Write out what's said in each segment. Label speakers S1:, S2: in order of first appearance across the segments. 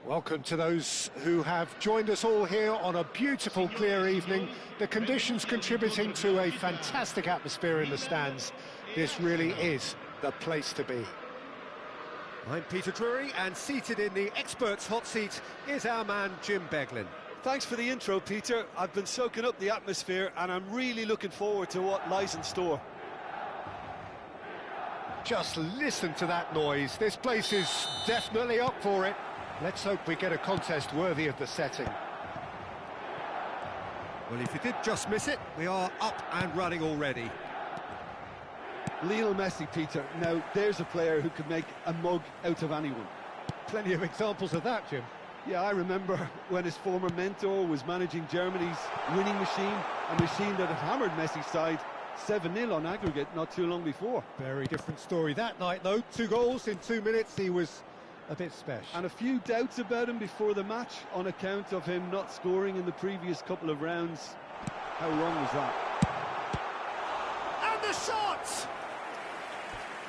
S1: Welcome to those who have joined us all here on a beautiful, clear evening. The conditions contributing to a fantastic atmosphere in the stands. This really is the place to be. I'm Peter Drury, and seated in the experts' hot seat is our man Jim Beglin.
S2: Thanks for the intro, Peter. I've been soaking up the atmosphere, and I'm really looking forward to what lies in store.
S1: Just listen to that noise. This place is definitely up for it. Let's hope we get a contest worthy of the setting. Well, if you did just miss it, we are up and running already.
S2: Lionel Messi, Peter. Now, there's a player who could make a mug out of anyone.
S1: Plenty of examples of that, Jim.
S2: Yeah, I remember when his former mentor was managing Germany's winning machine, a machine that had hammered Messi's side 7-0 on aggregate not too long before.
S1: Very different story that night, though. 2 goals in 2 minutes. He was a bit special.
S2: And a few doubts about him before the match on account of him not scoring in the previous couple of rounds. How wrong was that?
S1: And the shot!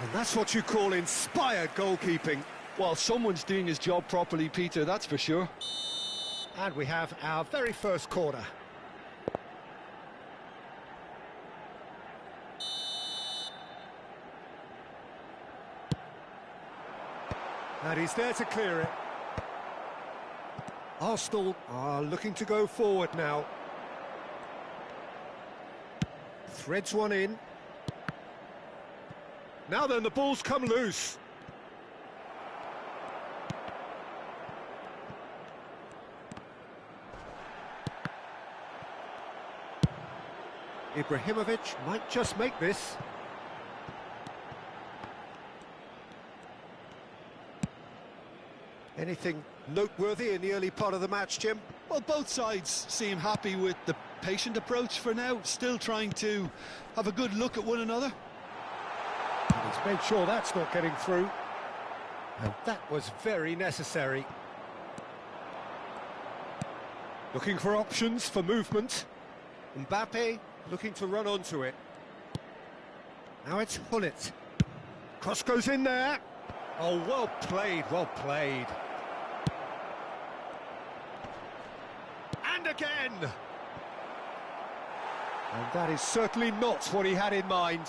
S1: And that's what you call inspired goalkeeping.
S2: Well, someone's doing his job properly, Peter, that's for sure.
S1: And we have our very first corner. And he's there to clear it. Arsenal are looking to go forward now. Threads one in. Now then, the ball's come loose. Ibrahimovic might just make this. Anything noteworthy in the early part of the match, Jim?
S2: Well, both sides seem happy with the patient approach for now, still trying to have a good look at one another.
S1: And he's made sure that's not getting through. And that was very necessary. Looking for options for movement. Mbappe looking to run onto it. Now it's Hullet. Cross goes in there. Oh, well played, well played. And again! And that is certainly not what he had in mind.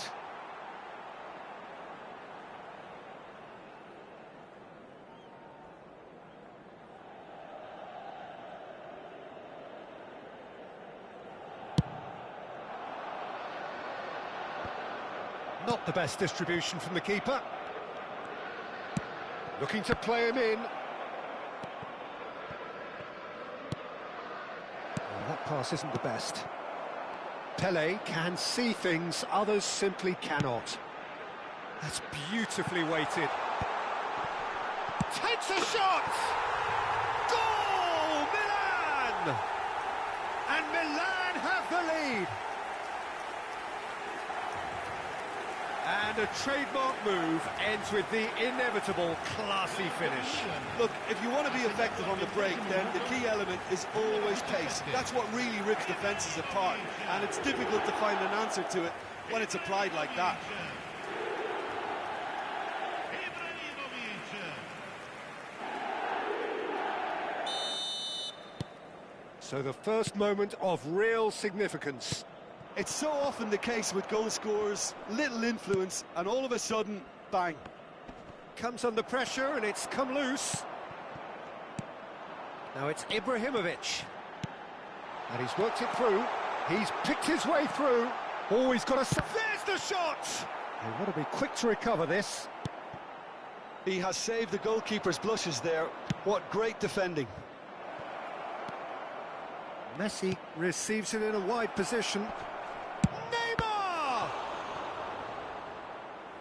S1: Not the best distribution from the keeper. Looking to play him in. Well, that pass isn't the best. Pele can see things others simply cannot. That's beautifully weighted. Takes a shot! Goal! Milan! And Milan have the lead. And a trademark move ends with the inevitable classy finish.
S2: Look, if you want to be effective on the break, then the key element is always pace. That's what really rips defences apart, and it's difficult to find an answer to it when it's applied like that.
S1: So the first moment of real significance.
S2: It's so often the case with goal scorers, little influence, and all of a sudden, bang.
S1: Comes under pressure and it's come loose. Now it's Ibrahimovic. And he's worked it through. He's picked his way through. Oh, he's got a... There's the shot! They want to be quick to recover this.
S2: He has saved the goalkeeper's blushes there. What great defending.
S1: Messi receives it in a wide position.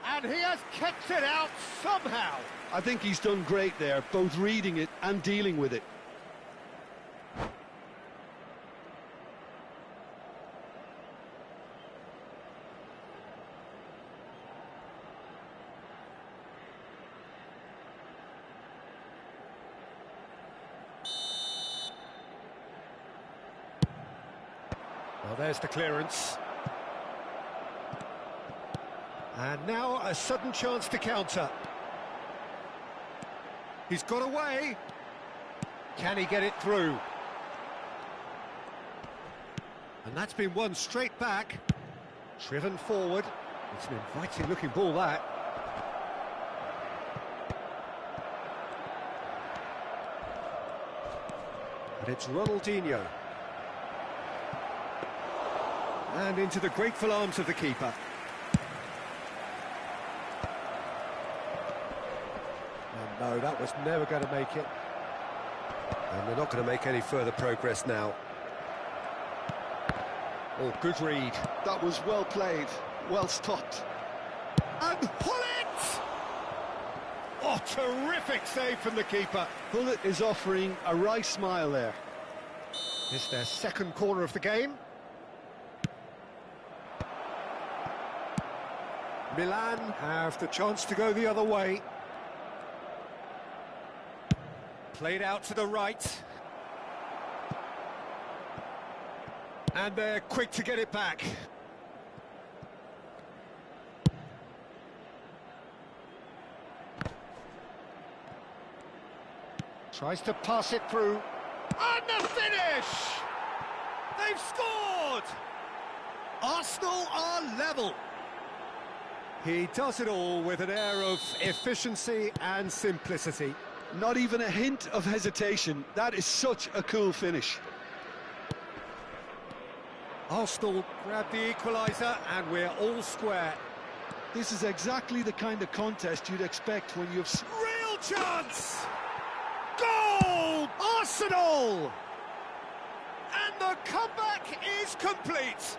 S1: And he has kept it out somehow.
S2: I think he's done great there, both reading it and dealing with it.
S1: Well, there's the clearance. And now a sudden chance to counter. He's got away. Can he get it through? And that's been won straight back. Driven forward. It's an inviting looking ball, that. And it's Ronaldinho. And into the grateful arms of the keeper. And no, that was never going to make it. And they're not going to make any further progress now. Oh, good read.
S2: That was well played, well stopped.
S1: And Pullet! Oh, terrific save from the keeper.
S2: Pullet is offering a wry smile there.
S1: It's their second corner of the game. Milan have the chance to go the other way. Played out to the right. And they're quick to get it back. Tries to pass it through. And the finish! They've scored! Arsenal are level. He does it all with an air of efficiency and simplicity.
S2: Not even a hint of hesitation. That is such a cool finish.
S1: Arsenal grab the equaliser and we're all square.
S2: This is exactly the kind of contest you'd expect when you've...
S1: Real chance! Goal! Arsenal! And the comeback is complete.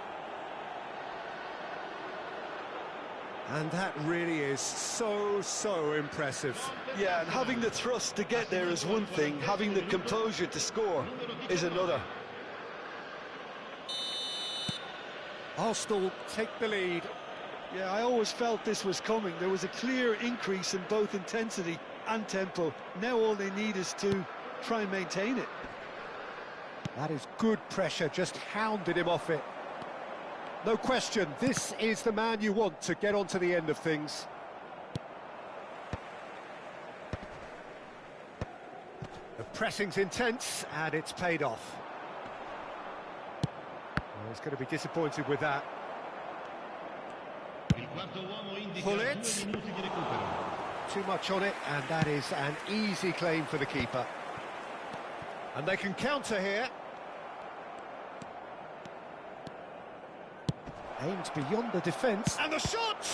S1: And that really is so impressive.
S2: Yeah, and having the thrust to get there is one thing, having the composure to score is another.
S1: Arsenal take the lead.
S2: Yeah, I always felt this was coming. There was a clear increase in both intensity and tempo. Now all they need is to try and maintain it.
S1: That is good pressure, just hounded him off it. No question, this is the man you want to get on to the end of things. The pressing's intense, and it's paid off. Well, he's going to be disappointed with that. Pull it. Too much on it, and that is an easy claim for the keeper. And they can counter here. Aimed beyond the defence. And the shot!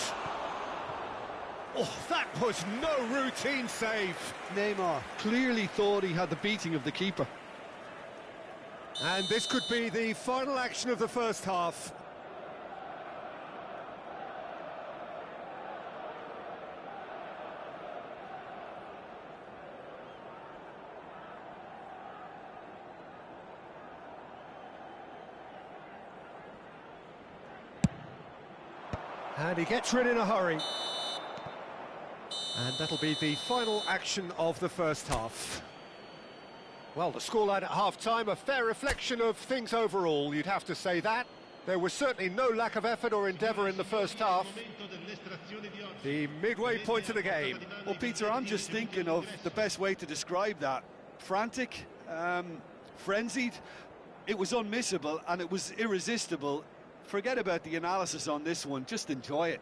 S1: Oh, that was no routine save.
S2: Neymar clearly thought he had the beating of the keeper.
S1: And this could be the final action of the first half. And he gets rid in a hurry. And that'll be the final action of the first half. Well, the scoreline at half-time, a fair reflection of things overall, you'd have to say that. There was certainly no lack of effort or endeavour in the first half. The midway point of the game.
S2: Well, Peter, I'm just thinking of the best way to describe that. Frantic, frenzied, it was unmissable and it was irresistible. Forget about the analysis on this one, just enjoy it.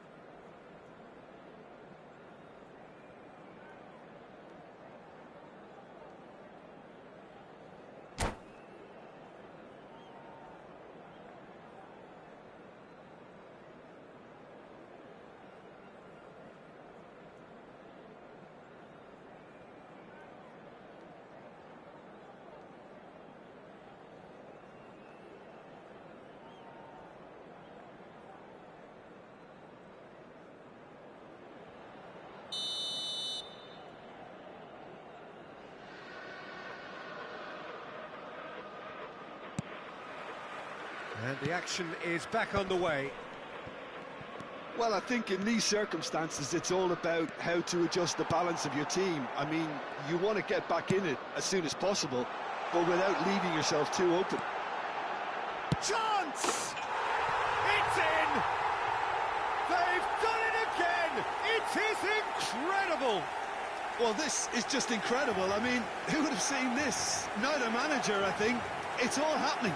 S1: And the action is back on the way.
S2: Well, I think in these circumstances, it's all about how to adjust the balance of your team. I mean, you want to get back in it as soon as possible, but without leaving yourself too open.
S1: Chance! It's in! They've done it again! It is incredible!
S2: Well, this is just incredible. I mean, who would have seen this? Not a manager, I think. It's all happening.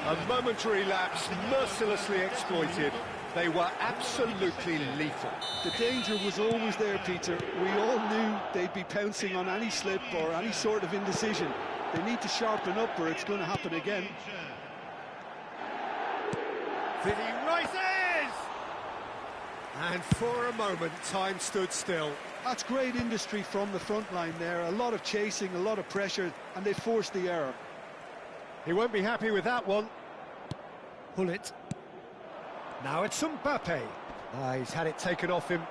S1: A momentary lapse, mercilessly exploited. They were absolutely lethal.
S2: The danger was always there, Peter. We all knew they'd be pouncing on any slip or any sort of indecision. They need to sharpen up or it's going to happen again.
S1: Vinny rises! And for a moment, time stood still.
S2: That's great industry from the front line there. A lot of chasing, a lot of pressure, and they forced the error.
S1: He won't be happy with that one. Pull it. Now it's Mbappe. He's had it taken off him.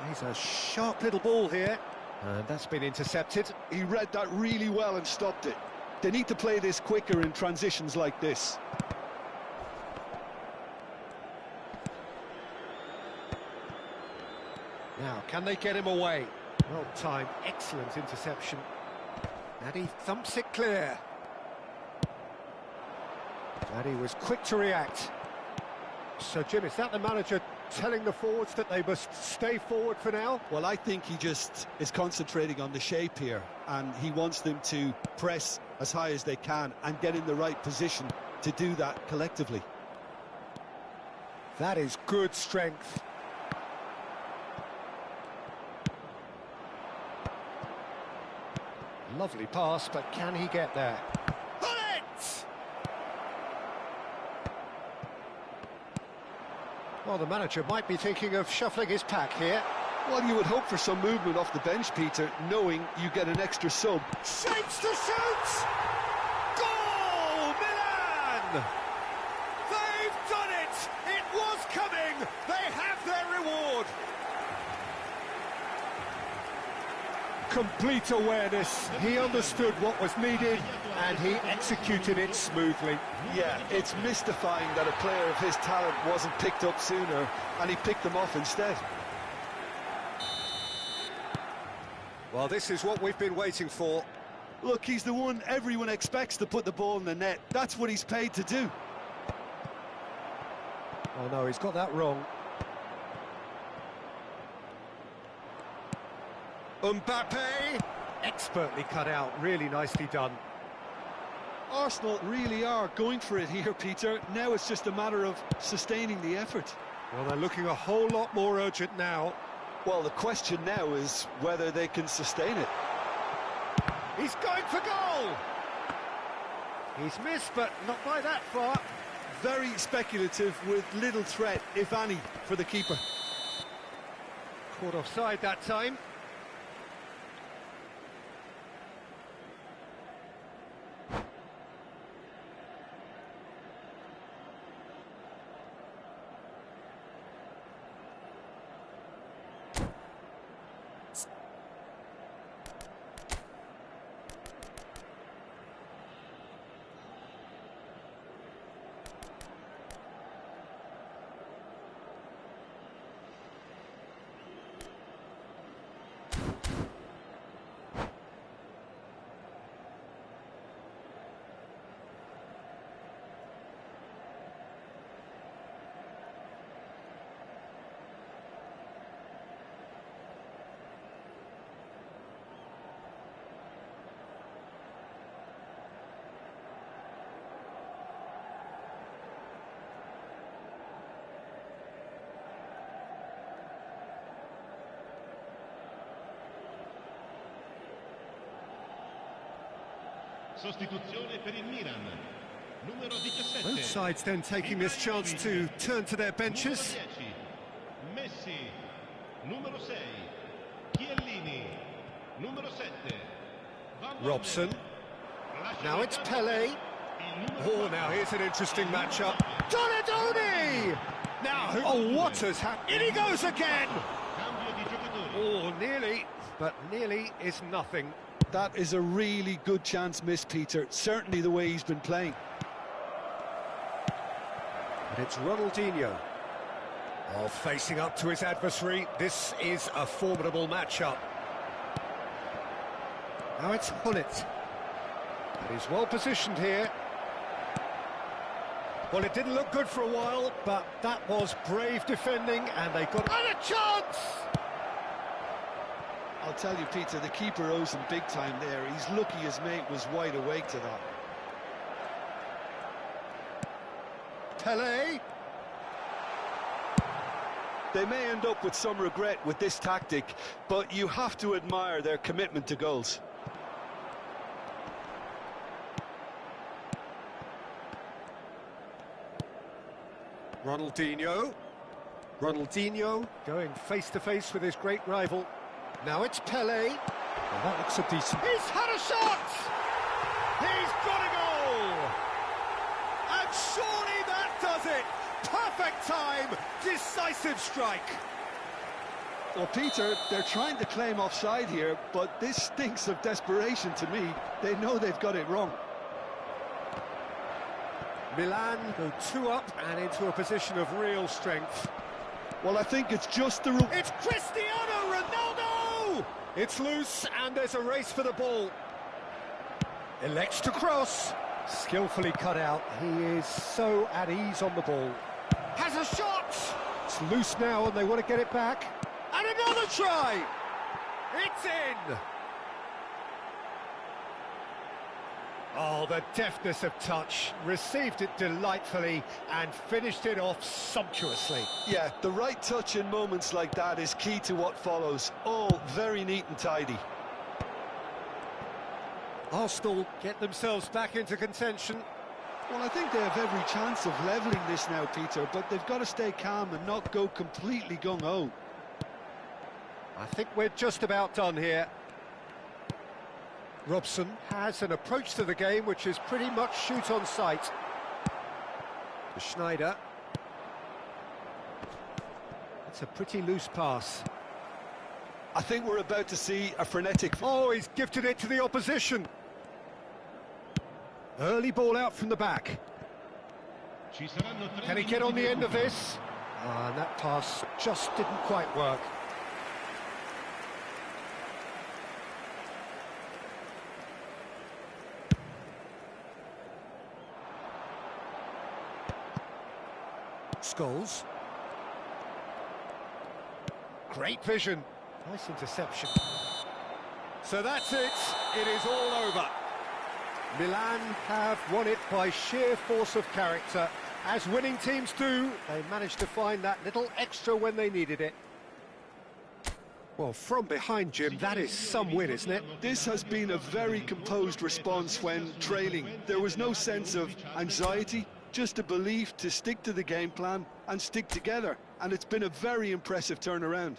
S1: He's a sharp little ball here. And that's been intercepted.
S2: He read that really well and stopped it. They need to play this quicker in transitions like this.
S1: Now, can they get him away? Well timed, excellent interception. And he thumps it clear. And he was quick to react. So, Jim, is that the manager telling the forwards that they must stay forward for now?
S2: Well, I think he just is concentrating on the shape here, and he wants them to press as high as they can and get in the right position to do that collectively.
S1: That is good strength. Lovely pass, but can he get there? Well, the manager might be thinking of shuffling his pack here.
S2: Well, you would hope for some movement off the bench, Peter, knowing you get an extra sub.
S1: Shapes to shoot! Goal, Milan! They've done it! It was coming! They have their reward! Complete awareness. He understood what was needed and he executed it smoothly.
S2: Yeah, it's mystifying that a player of his talent wasn't picked up sooner and he picked them off instead.
S1: Well, this is what we've been waiting for.
S2: Look, he's the one everyone expects to put the ball in the net. That's what he's paid to do.
S1: Oh no, he's got that wrong. Mbappe, expertly cut out, really nicely done.
S2: Arsenal really are going for it here, Peter. Now it's just a matter of sustaining the effort.
S1: Well, they're looking a whole lot more urgent now.
S2: Well, the question now is whether they can sustain it.
S1: He's going for goal! He's missed, but not by that far.
S2: Very speculative with little threat, if any, for the keeper.
S1: Caught offside that time.
S3: Sostituzione per il Milan. Numero 17.
S1: Both sides then taking this chance to turn to their benches.
S3: Numero 10. Messi. Numero 6. Chiellini. Numero 7.
S1: Robson. Now it's Pele. Oh, now here's an interesting matchup. Donadoni! Now, oh, what has happened? In he goes again! Oh, nearly, but nearly is nothing.
S2: That is a really good chance missed, Peter. Certainly the way he's been playing.
S1: And it's Ronaldinho. Oh, facing up to his adversary. This is a formidable matchup. Now it's Hullet. And he's well positioned here. Well, it didn't look good for a while, but that was brave defending, and they got a chance!
S2: tell you, Peter, the keeper owes him big time there. He's lucky his mate was wide awake to that.
S1: Pele.
S2: They may end up with some regret with this tactic, but you have to admire their commitment to goals.
S1: Ronaldinho going face-to-face with his great rival. Now it's Pele. And that looks a decent... He's had a shot! He's got a goal! And surely that does it! Perfect time! Decisive strike!
S2: Well, Peter, they're trying to claim offside here, but this stinks of desperation to me. They know they've got it wrong.
S1: Milan go 2 up and into a position of real strength.
S2: Well, I think it's just the rule.
S1: It's Cristiano Ronaldo! It's loose and there's a race for the ball. Elects to cross. Skillfully cut out. He is so at ease on the ball. Has a shot! It's loose now and they want to get it back. And another try! It's in! Oh, the deftness of touch. Received it delightfully and finished it off sumptuously.
S2: Yeah, the right touch in moments like that is key to what follows. All very neat and tidy.
S1: Arsenal get themselves back into contention.
S2: Well, I think they have every chance of levelling this now, Peter, but they've got to stay calm and not go completely gung-ho.
S1: I think we're just about done here. Robson has an approach to the game which is pretty much shoot on sight. To Schneider. It's a pretty loose pass.
S2: I think we're about to see a frenetic...
S1: Oh, he's gifted it to the opposition. Early ball out from the back. Can he get on the end of this? And that pass just didn't quite work. Scholes. Great vision. Nice interception. So that's it. It is all over. Milan have won it by sheer force of character. As winning teams do, they managed to find that little extra when they needed it. Well, from behind, Jim, that is some win, isn't it?
S2: This has been a very composed response when trailing. There was no sense of anxiety, just a belief to stick to the game plan and stick together. And it's been a very impressive turnaround.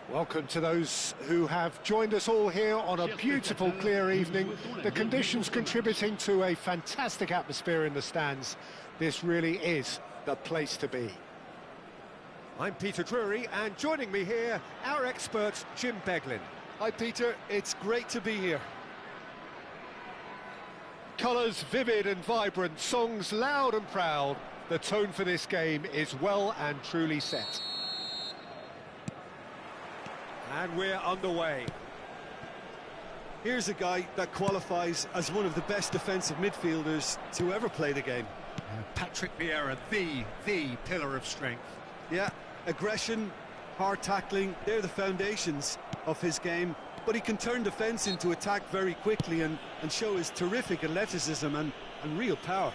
S1: Welcome to those who have joined us all here on a beautiful, clear evening. The conditions contributing to a fantastic atmosphere in the stands. This really is the place to be.
S4: I'm Peter Drury, and joining me here, our expert, Jim Beglin.
S2: Hi Peter, it's great to be here.
S1: Colours vivid and vibrant, songs loud and proud. The tone for this game is well and truly set.
S4: And we're underway.
S2: Here's a guy that qualifies as one of the best defensive midfielders to ever play the game.
S4: Patrick Vieira, the pillar of strength.
S2: Yeah, aggression, hard tackling, they're the foundations of his game. But he can turn defence into attack very quickly and show his terrific athleticism and real power.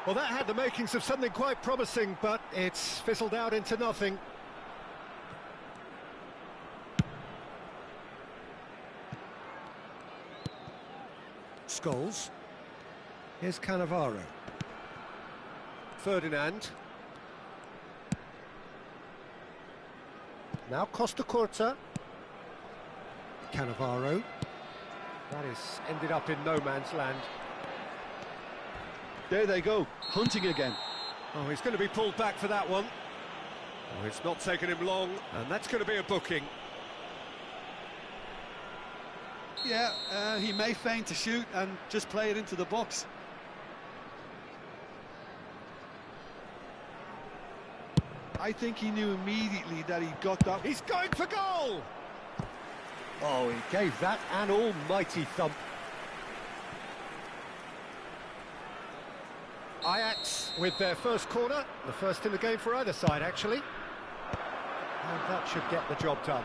S1: Well, that had the makings of something quite promising, but it's fizzled out into nothing.
S4: Scholes. Here's Cannavaro. Ferdinand. Now Costa Curta. Cannavaro. That is ended up in no man's land.
S2: There they go, hunting again.
S4: Oh, he's going to be pulled back for that one. Oh, it's not taken him long, and that's going to be a booking.
S2: Yeah, he may feign to shoot and just play it into the box. I think he knew immediately that he got that.
S4: He's going for goal! Oh, he gave that an almighty thump.
S1: Ajax with their first corner, the first in the game for either side, actually. And that should get the job done.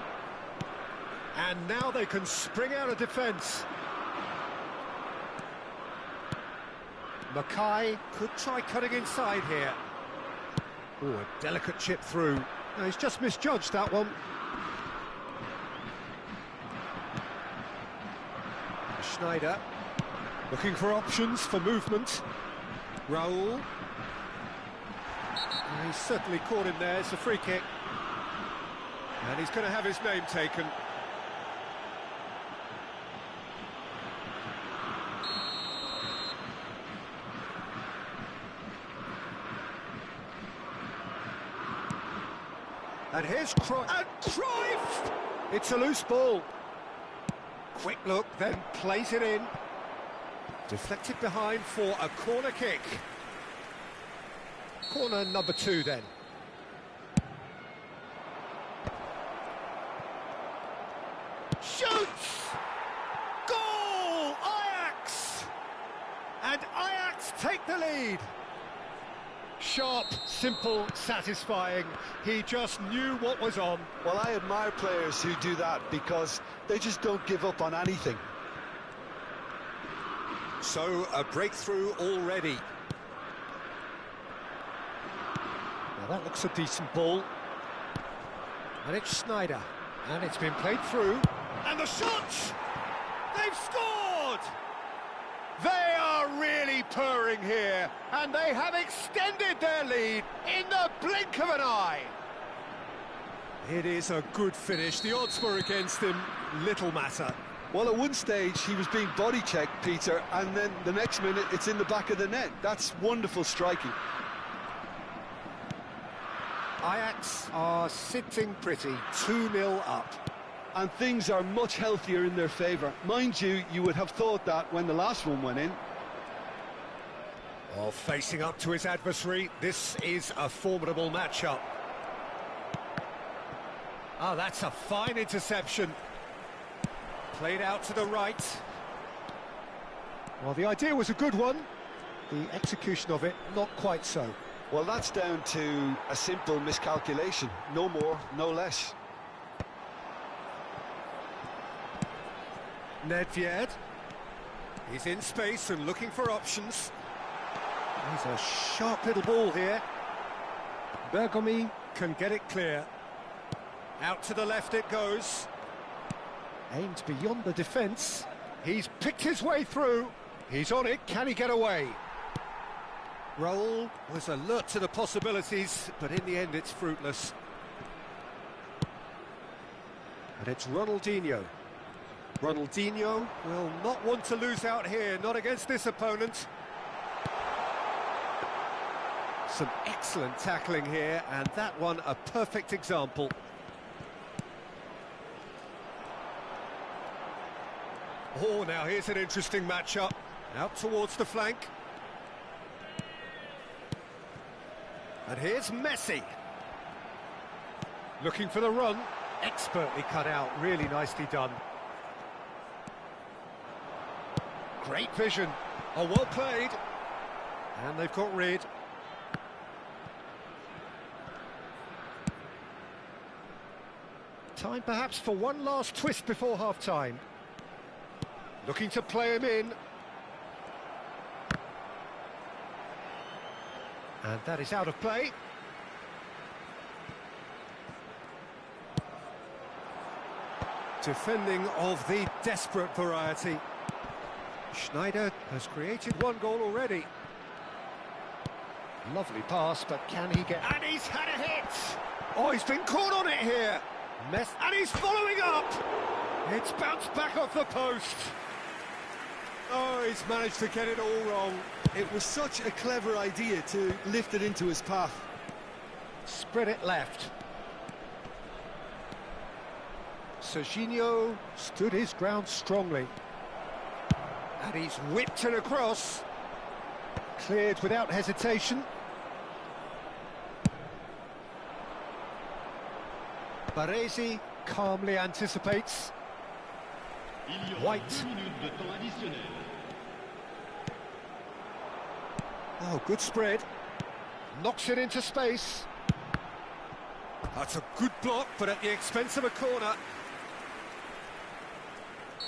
S1: And now they can spring out of defence. Mackay
S4: Could try cutting inside here.
S1: oh, a delicate chip through. No, he's just misjudged that one.
S4: Schneider looking for options for movement. Raul.
S1: He's certainly caught him there. It's a free kick.
S4: And he's going to have his name taken. And here's Cruyff. And Cruyff!
S1: It's a loose ball. Quick look, then plays it in.
S4: Deflected behind for a corner kick.
S1: Corner number 2 then.
S4: Shoots! Goal! Ajax! And Ajax take the lead.
S1: Sharp, simple, satisfying. He just knew what was on.
S2: Well, I admire players who do that because they just don't give up on anything.
S4: So, a breakthrough already.
S1: Now that looks a decent ball. And it's Sneijder. And it's been played through.
S4: And the shot! They've scored!
S1: They are really purring here, and they have extended their lead in the blink of an eye.
S4: It is a good finish. The odds were against him. Little matter.
S2: Well, at one stage, he was being body-checked, Peter, and then the next minute, it's in the back of the net. That's wonderful striking.
S1: Ajax are sitting pretty, 2-0 up.
S2: And things are much healthier in their favour. Mind you, you would have thought that when the last one went in.
S1: Well, facing up to his adversary, this is a formidable matchup. Oh, that's a fine interception. Played out to the right. Well, the idea was a good one. The execution of it, not quite so.
S2: Well, that's down to a simple miscalculation. No more, no less.
S4: Nedved. He's in space and looking for options.
S1: He's a sharp little ball here. Bergomi
S4: Can get it clear. Out to the left it goes.
S1: aimed beyond the defence. He's picked his way through. He's on it. Can he get away?
S4: Raul was alert to the possibilities, but in the end it's fruitless.
S1: And it's Ronaldinho.
S4: Ronaldinho will not want to lose out here, not against this opponent. Some excellent tackling here, and that one a perfect example. Oh, now here's an interesting matchup. Out towards the flank. And here's Messi.
S1: Looking for the run. Expertly cut out. Really nicely done. Great vision.
S4: Oh, well played.
S1: And they've got rid. Time perhaps for one last twist before half-time. Looking to play him in. And that is out of play.
S4: Defending of the desperate variety. Sneijder has created one goal already.
S1: Lovely pass, but can he get...
S4: And he's had a hit!
S1: Oh, he's been caught on it here!
S4: And he's following up! It's bounced back off the post. Oh, he's managed to get it all wrong.
S2: It was such a clever idea to lift it into his path.
S1: Spread it left. Serginho stood his ground strongly. And he's whipped it across. Cleared without hesitation. Baresi calmly anticipates. White. Oh, good spread. Knocks it into space.
S4: That's a good block, but at the expense of a corner.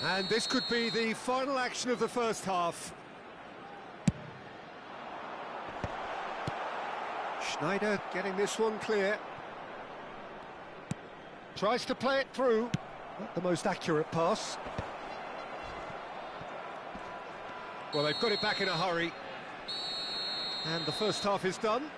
S4: And this could be the final action of the first half.
S1: Sneijder getting this one clear. Tries to play it through. Not the most accurate pass.
S4: Well, they've got it back in a hurry. And the first half is done.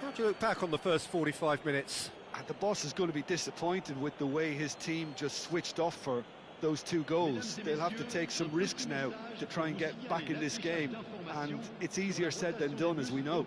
S4: How do you look back on the first 45 minutes?
S2: And the boss is going to be disappointed with the way his team just switched off for those 2 goals. They'll have to take some risks now to try and get back in this game, and it's easier said than done, as we know.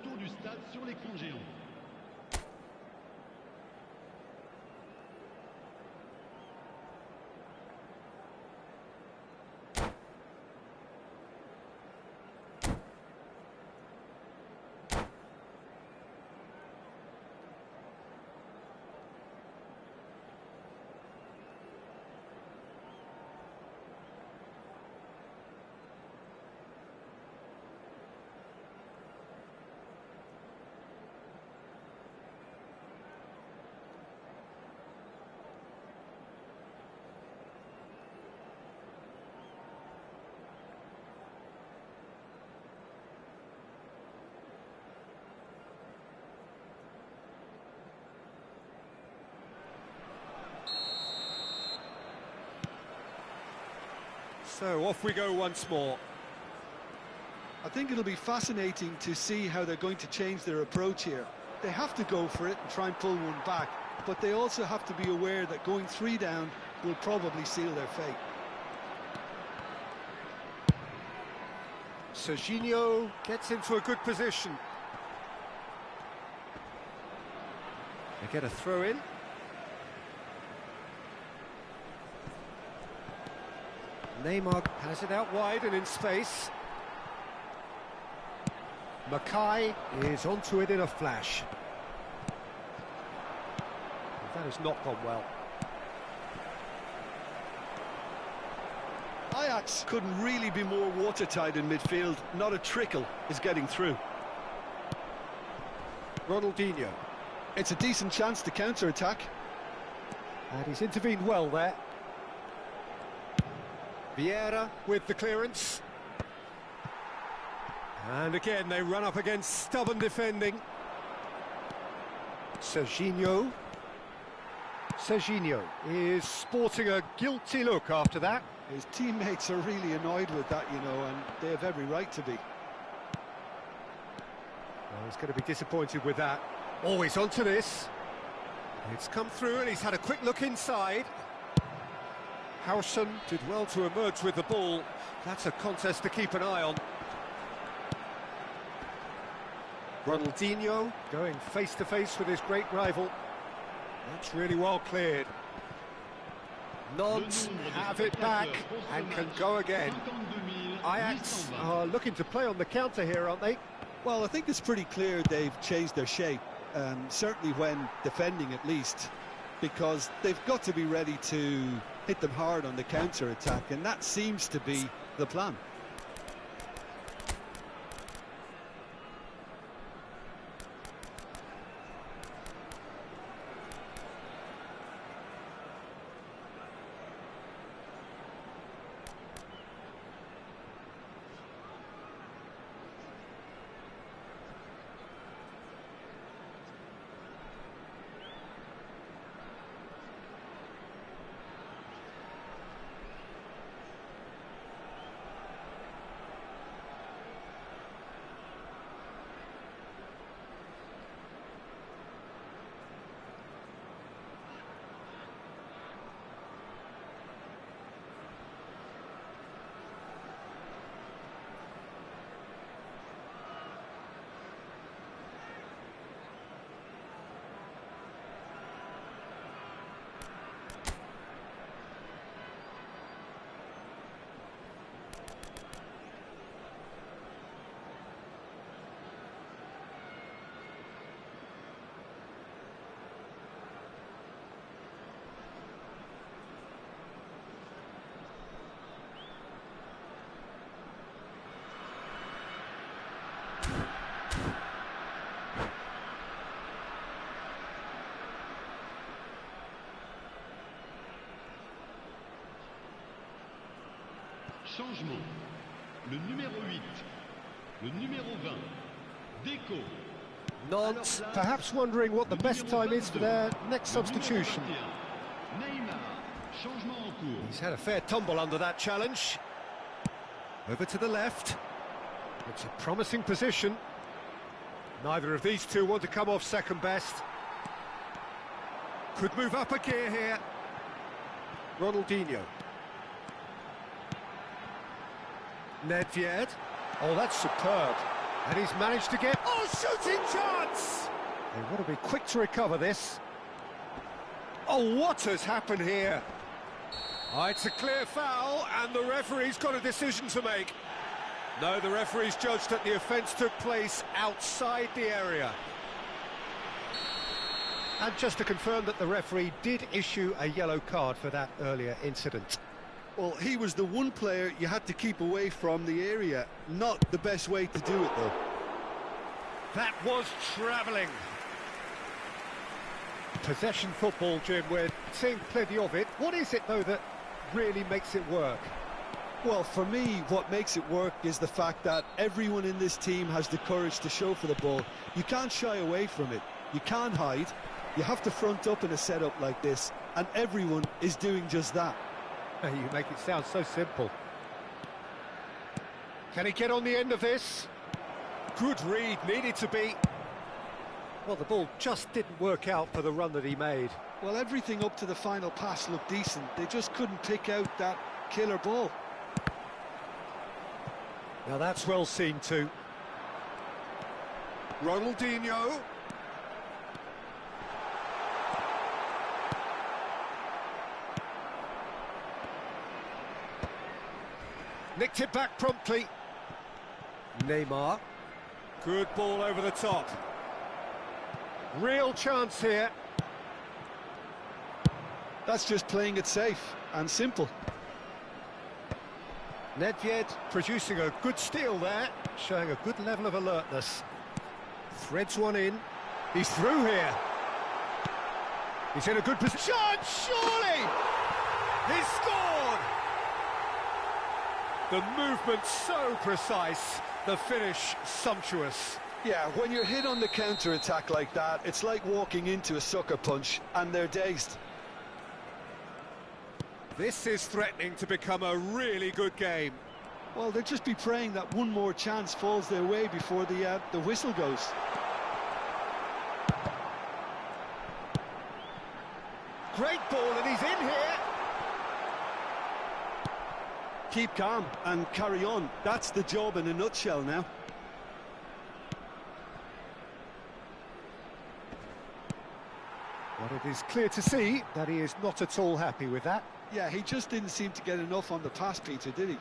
S4: So off we go once more.
S2: I think it'll be fascinating to see how they're going to change their approach here. They have to go for it and try and pull one back, but they also have to be aware that going 3 down will probably seal their fate.
S4: Serginho gets into a good position. They get a throw in. Neymar has it out wide and in space. Mackay is onto it in a flash. That has not gone well.
S2: Ajax couldn't really be more watertight in midfield. Not a trickle is getting through.
S4: Ronaldinho.
S2: It's a decent chance to counter-attack.
S4: And he's intervened well there. Vieira with the clearance. And again they run up against stubborn defending. Serginho. Serginho is sporting a guilty look after that.
S2: His teammates are really annoyed with that, you know, and they have every right to be.
S4: Well, he's going to be disappointed with that. Always onto this. It's come through and he's had a quick look inside. Howson did well to emerge with the ball. That's a contest to keep an eye on. Ronaldinho going face to face with his great rival. That's really well cleared. Nods have it back and can go again. Ajax are looking to play on the counter here, aren't they?
S2: Well, I think it's pretty clear they've changed their shape, certainly when defending at least, because they've got to be ready to hit them hard on the counter-attack, and that seems to be the plan.
S3: Changement. Le numéro 8, le numéro 20, Deco.
S4: Nods, perhaps wondering what the best time is for their next substitution.
S3: Neymar. Changement en cours.
S4: He's had a fair tumble under that challenge. Over to the left. It's a promising position. Neither of these two want to come off second best. Could move up a gear here. Ronaldinho. Nedved.
S1: Oh, that's superb. And he's managed to get...
S4: Oh, shooting chance!
S1: They want to be quick to recover this.
S4: Oh, what has happened here? Oh, it's a clear foul, and the referee's got a decision to make. No, the referee's judged that the offence took place outside the area.
S1: And just to confirm that the referee did issue a yellow card for that earlier incident.
S2: Well, he was the one player you had to keep away from the area. Not the best way to do it, though.
S4: That was travelling.
S1: Possession football, Jim, we're seeing plenty of it. What is it, though, that really makes it work?
S2: Well, for me, what makes it work is the fact that everyone in this team has the courage to show for the ball. You can't shy away from it. You can't hide. You have to front up in a setup like this, and everyone is doing just that.
S1: You make it sound so simple. Can he get on the end of this?
S4: Good read, needed to be.
S1: Well, the ball just didn't work out for the run that he made.
S2: Well, everything up to the final pass looked decent. They just couldn't pick out that killer ball.
S1: Now that's well seen too.
S4: Ronaldinho.
S1: Nicked it back promptly. Neymar.
S4: Good ball over the top.
S1: Real chance here.
S2: That's just playing it safe and simple.
S1: Nedved producing a good steal there, showing a good level of alertness. Threads one in. He's through here. He's in a good position.
S4: Surely! He's scored! The movement so precise, the finish sumptuous.
S2: Yeah, when you're hit on the counter-attack like that, it's like walking into a sucker punch and they're dazed.
S4: This is threatening to become a really good game.
S2: Well, they'll just be praying that one more chance falls their way before the whistle goes.
S1: Great ball, and he's in here.
S2: Keep calm and carry on. That's the job in a nutshell now.
S1: Well, it is clear to see that he is not at all happy with that.
S2: Yeah, he just didn't seem to get enough on the pass, Peter, did he?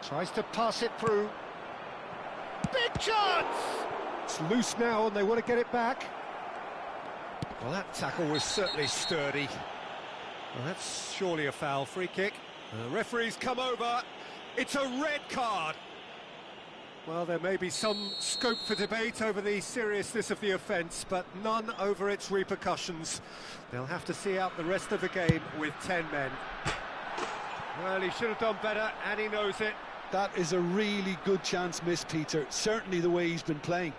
S1: Tries to pass it through. Big chance! It's loose now and they want to get it back.
S4: Well, that tackle was certainly sturdy. Well, that's surely a foul. Free kick. The referee's come over. It's a red card.
S1: Well, there may be some scope for debate over the seriousness of the offence, but none over its repercussions. They'll have to see out the rest of the game with 10 men. Well, he should have done better, and he knows it.
S2: That is a really good chance missed, Peter. Certainly the way he's been playing.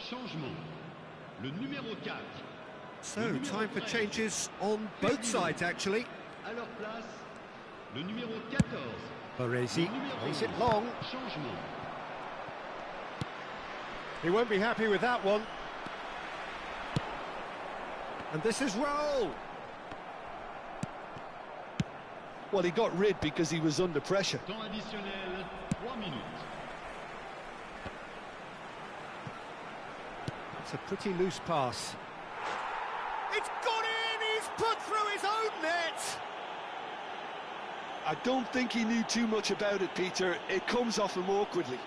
S3: Changement. Le numéro 4.
S1: So, time for changes on both sides, actually.
S3: À leur place, le numéro 14.
S1: Baresi plays it long.
S3: Changement.
S1: He won't be happy with that one. And this is Raul.
S2: Well, he got rid because he was under pressure.
S3: Temps additionnel, 3 minutes.
S1: It's a pretty loose pass.
S4: It's gone in! He's put through his own net!
S2: I don't think he knew too much about it, Peter. It comes off him awkwardly.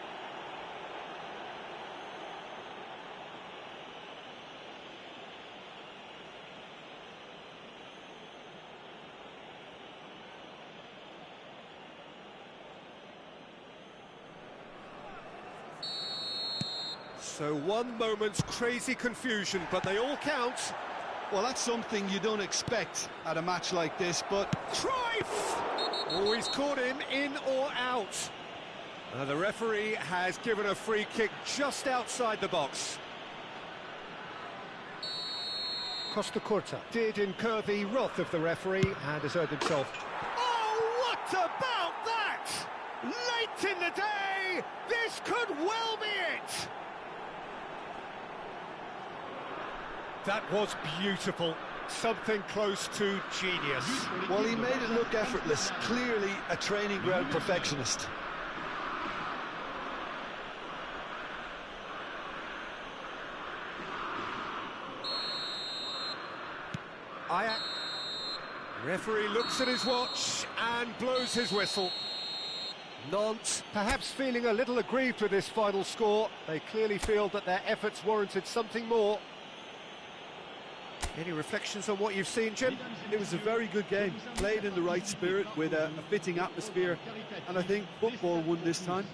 S4: So one moment's crazy confusion, but they all count.
S2: Well, that's something you don't expect at a match like this, but...
S4: Cruyff! Oh, he's caught him in or out. The referee has given a free kick just outside the box.
S1: Costa Curta did incur the wrath of the referee and has earned himself.
S4: Oh, what about that? Late in the day, this could well be it. That was beautiful. Something close to genius.
S2: Well, he made it look effortless. Clearly a training ground perfectionist.
S4: Referee looks at his watch and blows his whistle.
S1: Nantes, perhaps feeling a little aggrieved with this final score. They clearly feel that their efforts warranted something more.
S4: Any reflections on what you've seen, Jim?
S2: It was a very good game, played in the right spirit with a fitting atmosphere, and I think football won this time.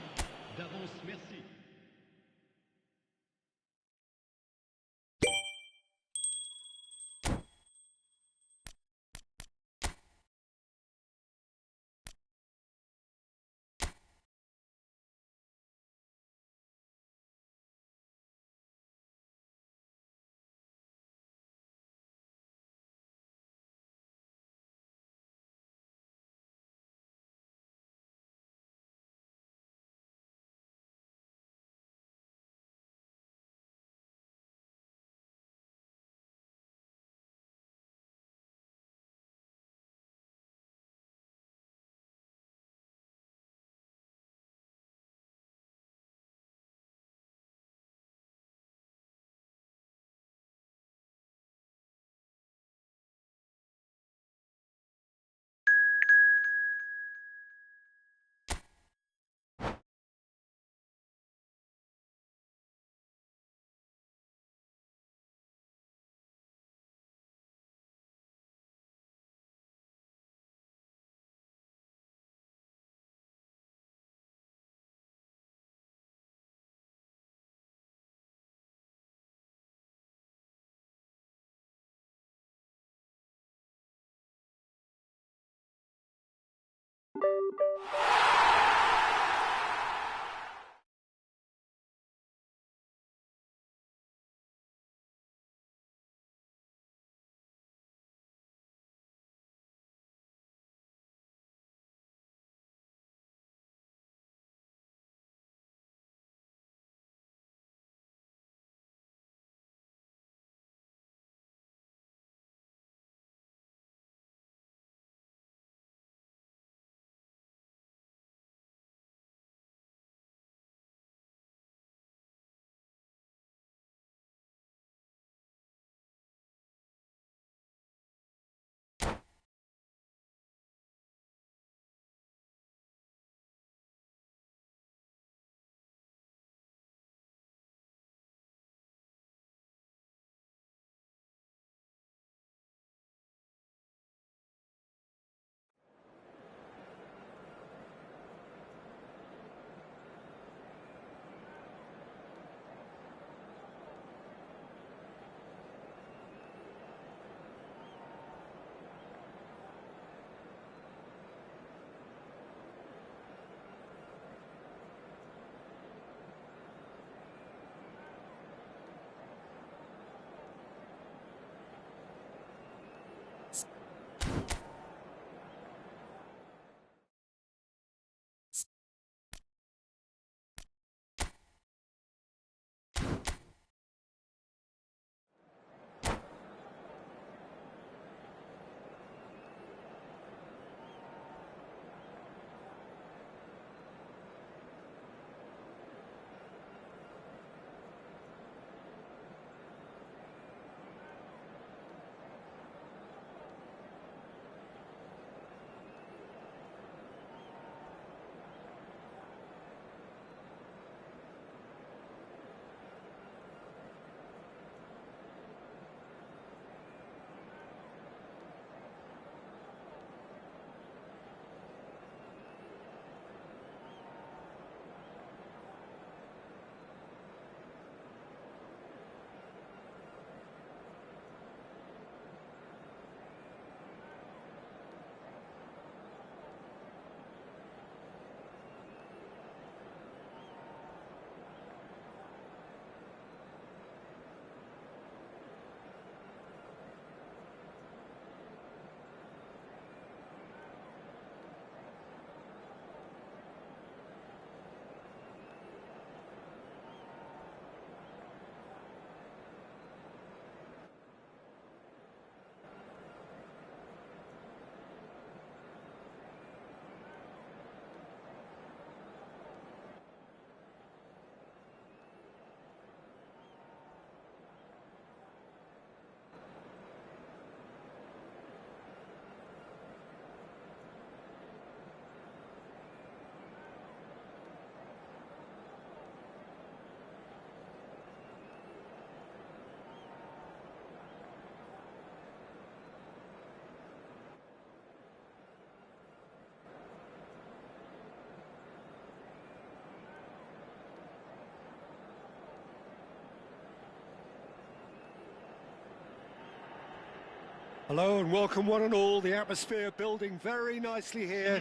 S1: Hello and welcome one and all. The atmosphere building very nicely here.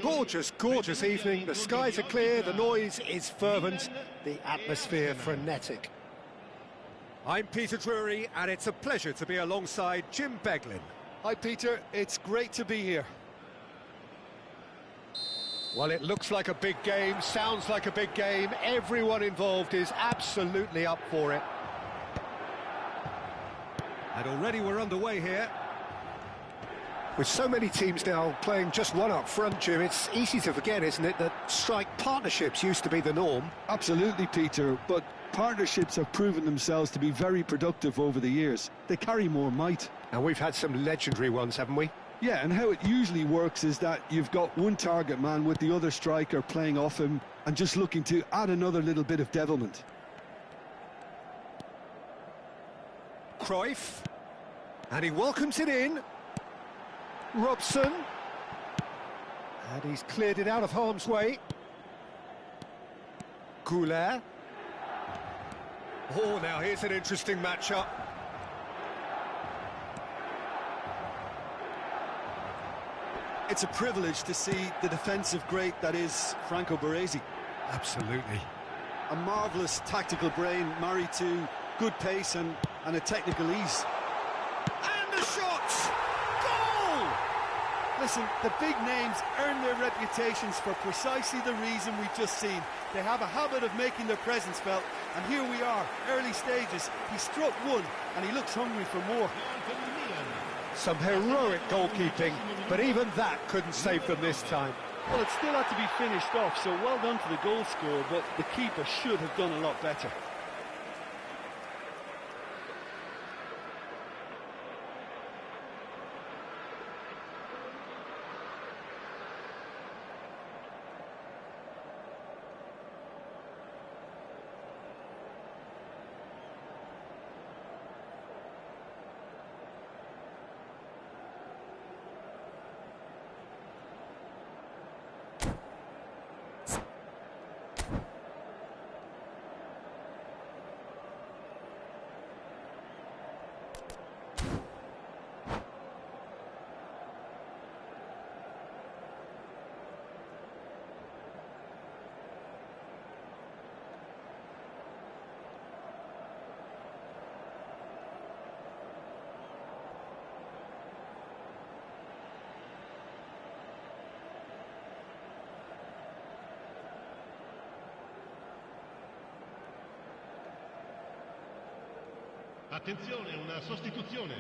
S1: Gorgeous, gorgeous evening. The skies are clear, the noise is fervent, the atmosphere frenetic.
S4: I'm Peter Drury, and it's a pleasure to be alongside Jim Beglin.
S2: Hi Peter, it's great to be here.
S1: Well, it looks like a big game, sounds like a big game. Everyone involved is absolutely up for it.
S4: And already we're underway here.
S1: With so many teams now playing just one up front, Jim, it's easy to forget, isn't it, that strike partnerships used to be the norm.
S2: Absolutely, Peter, but partnerships have proven themselves to be very productive over the years. They carry more might.
S1: And we've had some legendary ones, haven't we?
S2: Yeah, and how it usually works is that you've got one target man with the other striker playing off him and just looking to add another little bit of devilment.
S1: Cruyff, and he welcomes it in. Robson, and he's cleared it out of harm's way. Goulet.
S4: Oh, now here's an interesting matchup.
S2: It's a privilege to see the defensive great that is Franco Baresi.
S4: Absolutely.
S2: A marvellous tactical brain married to good pace and a technical ease.
S4: And the shot! Goal!
S2: Listen, the big names earn their reputations for precisely the reason we've just seen. They have a habit of making their presence felt, and here we are, early stages. He struck one, and he looks hungry for more.
S1: Some heroic goalkeeping, but even that couldn't save them this time.
S2: Well, it still had to be finished off, so well done to the goal scorer, but the keeper should have done a lot better.
S3: Attenzione, una sostituzione.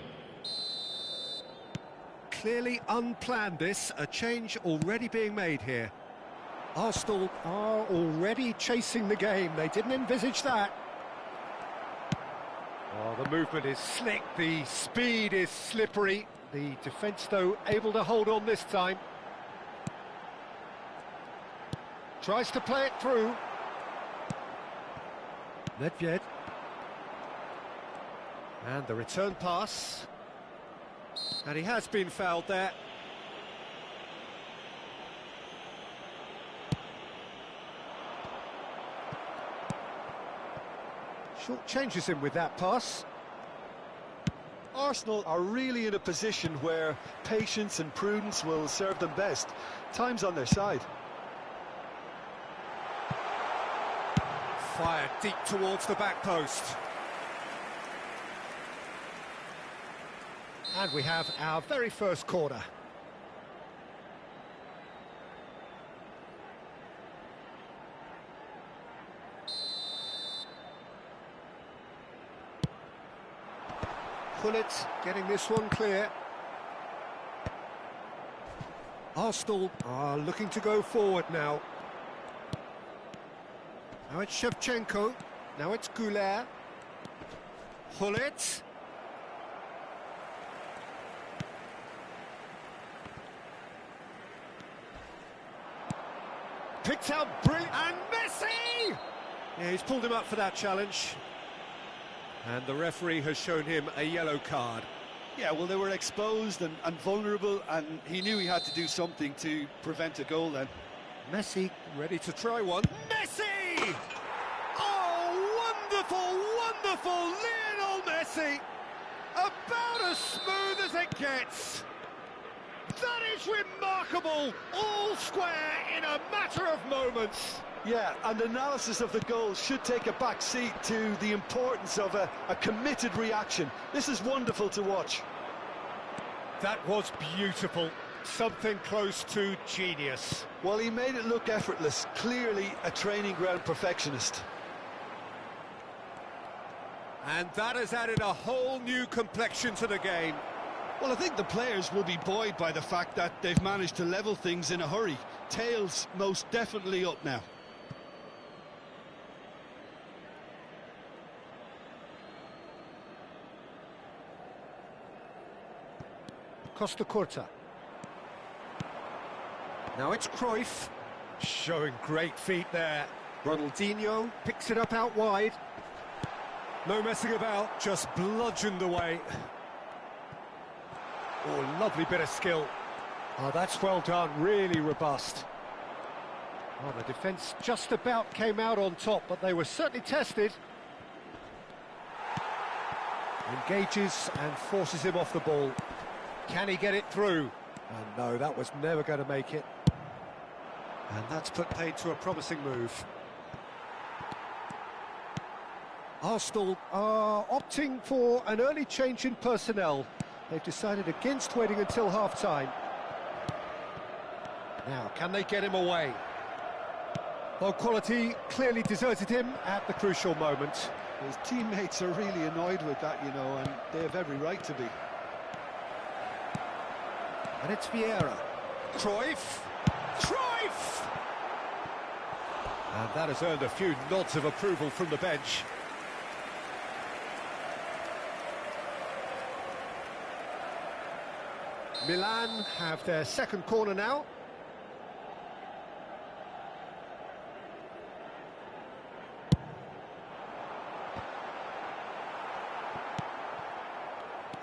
S1: Clearly unplanned this, a change already being made here. Arsenal are already chasing the game, they didn't envisage that. Oh, the movement is slick, the speed is slippery. The defence, though, able to hold on this time. Tries to play it through. Nedved. And the return pass.
S4: And he has been fouled there.
S1: Short changes him with that pass.
S2: Arsenal are really in a position where patience and prudence will serve them best. Time's on their side.
S4: Fired deep towards the back post.
S1: And we have our very first corner. Gullit getting this one clear. Arsenal are looking to go forward now. Now it's Shevchenko. Now it's Goulet. Gullit. Picked out brilliant, and Messi!
S4: Yeah, he's pulled him up for that challenge. And the referee has shown him a yellow card.
S2: Yeah, well, they were exposed and vulnerable, and he knew he had to do something to prevent a goal then.
S1: Messi
S4: Ready to try one. Messi! Oh, wonderful, wonderful Lionel Messi! About as smooth as it gets. That is remarkable. All square in a matter of moments.
S2: Yeah, and analysis of the goal should take a back seat to the importance of a committed reaction. This is wonderful to watch.
S4: That was beautiful. Something close to genius.
S2: Well, he made it look effortless. Clearly a training ground perfectionist.
S4: And that has added a whole new complexion to the game.
S2: Well, I think the players will be buoyed by the fact that they've managed to level things in a hurry. Tails most definitely up now.
S4: Costa Curta. Now it's Cruyff, showing great feet there. Ronaldinho picks it up out wide. No messing about, just bludgeoned away. Oh, lovely bit of skill. Oh, that's well done, really robust. Oh, the defence just about came out on top, but they were certainly tested. Engages and forces him off the ball. Can he get it through? And no, that was never going to make it. And that's put paid to a promising move. Arsenal are opting for an early change in personnel. They've decided against waiting until half-time. Now, can they get him away? Well, quality clearly deserted him at the crucial moment.
S2: His teammates are really annoyed with that, you know, and they have every right to be.
S4: And it's Vieira. Cruyff! Cruyff! And that has earned a few nods of approval from the bench. Milan have their second corner now.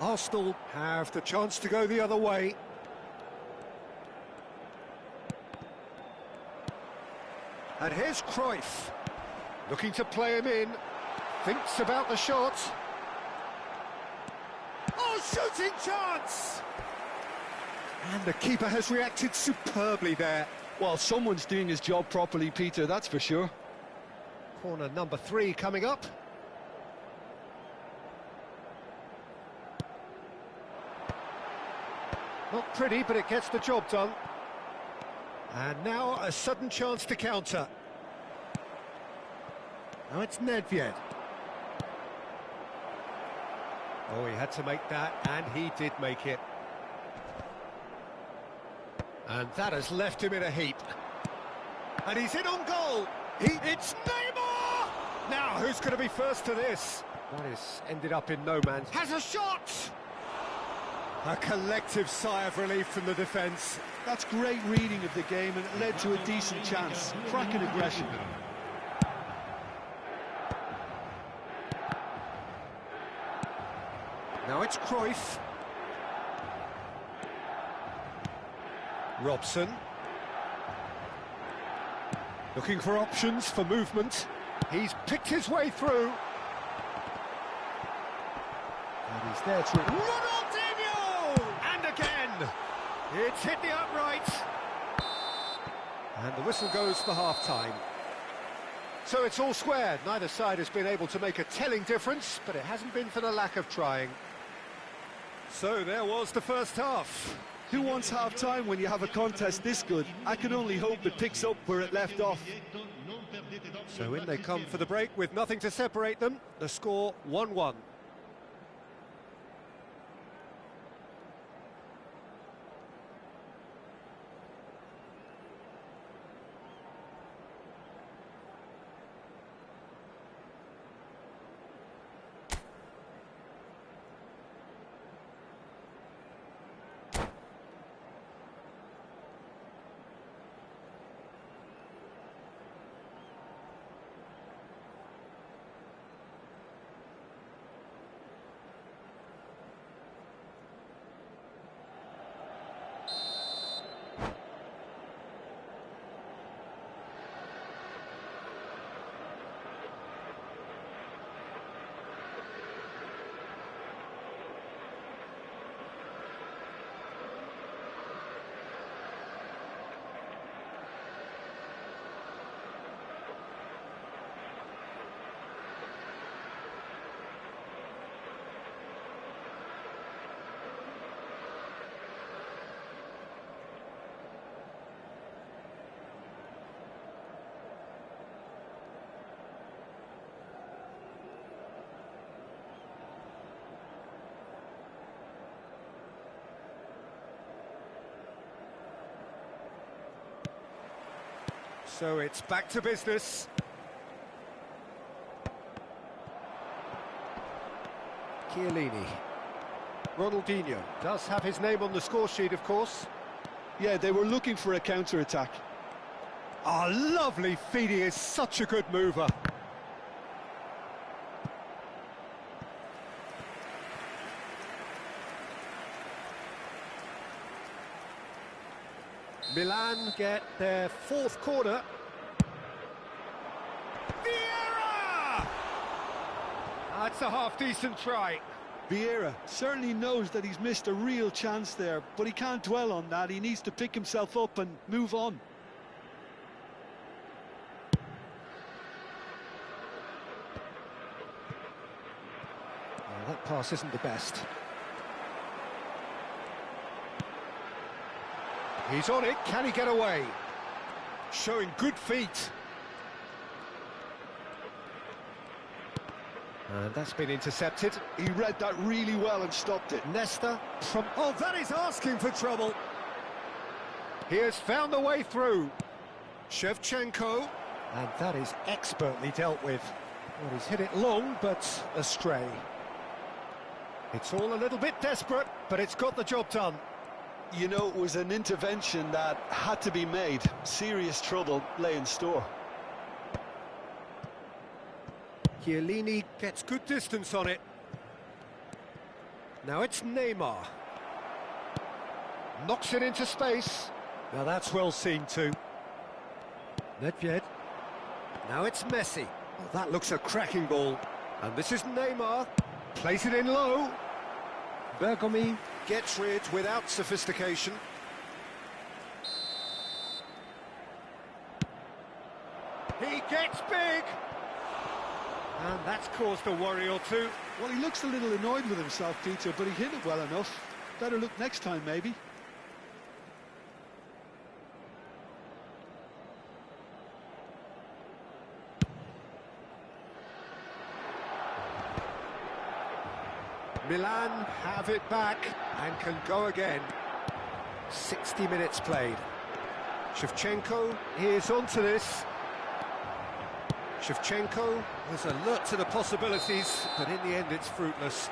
S4: Arsenal have the chance to go the other way. And here's Cruyff, looking to play him in, thinks about the shot. Oh, shooting chance! And the keeper has reacted superbly there.
S2: Well, someone's doing his job properly, Peter, that's for sure.
S4: Corner number 3 coming up. Not pretty, but it gets the job done. And now a sudden chance to counter. Now it's Nedved. Oh, he had to make that, and he did make it. And that has left him in a heap. And he's in on goal. It's Neymar! Now, who's going to be first to this? That is ended up in no man's... Has a shot! A collective sigh of relief from the defence.
S2: That's great reading of the game, and it led to a decent chance. Cracking aggression.
S4: Now it's Cruyff. Robson. Looking for options for movement. He's picked his way through. And he's there to... Ronaldinho! And again! It's hit the upright. And the whistle goes for half-time. So it's all square. Neither side has been able to make a telling difference, but it hasn't been for the lack of trying. So there was the first half.
S2: Who wants half-time when you have a contest this good? I can only hope it picks up where it left off.
S4: So in they come for the break with nothing to separate them. The score 1-1. So it's back to business. Chiellini. Ronaldinho does have his name on the score sheet, of course.
S2: Yeah, they were looking for a counter-attack.
S4: Oh, lovely feed, he is such a good mover. Milan get their fourth corner. Vieira! That's a half-decent try.
S2: Vieira certainly knows that he's missed a real chance there, but he can't dwell on that. He needs to pick himself up and move on.
S4: Well, that pass isn't the best. He's on it, can he get away? Showing good feet. And that's been intercepted.
S2: He read that really well and stopped it.
S4: Nesta from... Oh, that is asking for trouble. He has found the way through. Shevchenko. And that is expertly dealt with. Well, he's hit it long, but astray. It's all a little bit desperate, but it's got the job done.
S2: You know, it was an intervention that had to be made. Serious trouble lay in store.
S4: Chiellini gets good distance on it. Now it's Neymar. Knocks it into space. Now that's well seen too. Nedved. Now it's Messi. Oh, that looks a cracking ball. And this is Neymar. Plays it in low. Bergomi gets rid without sophistication. He gets big! And that's caused a worry or two.
S2: Well, he looks a little annoyed with himself, Peter, but he hit it well enough. Better look next time, maybe.
S4: Milan have it back and can go again. 60 minutes played. Shevchenko is onto this. Shevchenko was alert to the possibilities, but in the end it's fruitless.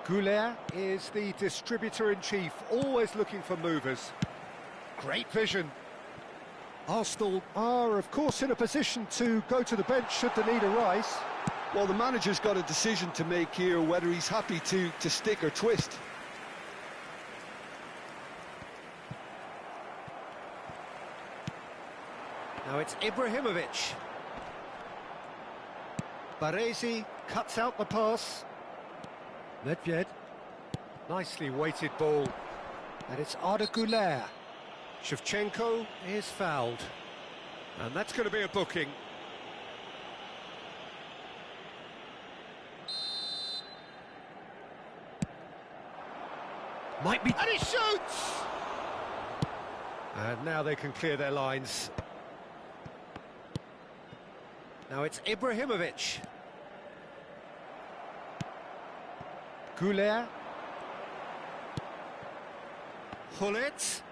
S4: Goulet is the distributor-in-chief, always looking for movers. Great vision. Arsenal are, of course, in a position to go to the bench should the need arise.
S2: Well, the manager's got a decision to make here, whether he's happy to stick or twist.
S4: Now it's Ibrahimovic. Baresi cuts out the pass. Nedved. Nicely weighted ball. And it's Arda Güler. Shevchenko is fouled. And that's going to be a booking. Might be... And he shoots! And now they can clear their lines. Now it's Ibrahimovic. Goulet. Hullet.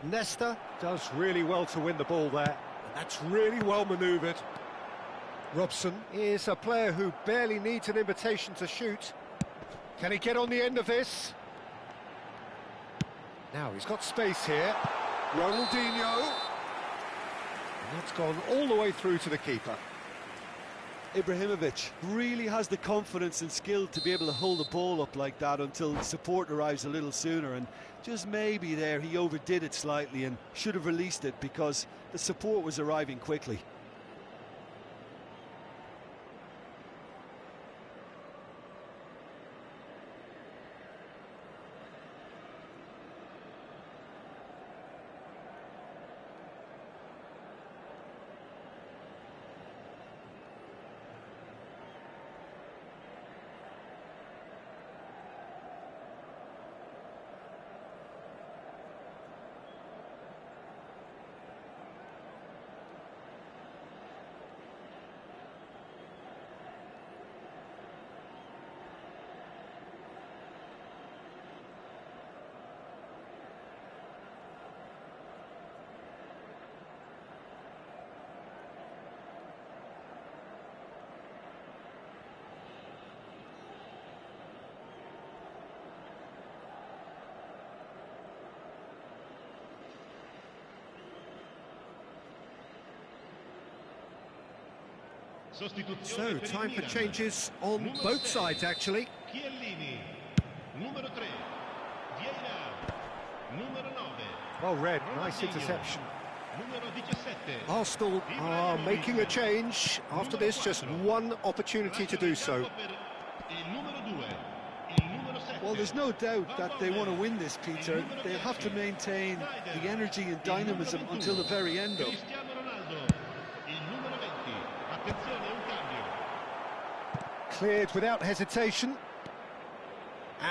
S4: Nesta does really well to win the ball there. And that's really well manoeuvred. Robson is a player who barely needs an invitation to shoot. Can he get on the end of this? Now he's got space here. Ronaldinho. And that's gone all the way through to the keeper.
S2: Ibrahimovic really has the confidence and skill to be able to hold the ball up like that until the support arrives a little sooner, and just maybe there he overdid it slightly and should have released it because the support was arriving quickly.
S4: So, time for changes on both sides, actually.
S3: Chiellini, numero 3, Vieira, numero 9.
S1: Well read, nice interception.
S3: Numero 17.
S1: Arsenal are making a change. After this, just one opportunity to do so.
S2: Well, there's no doubt that they want to win this, Peter. They'll have to maintain the energy and dynamism until the very end, though.
S1: Cleared without hesitation.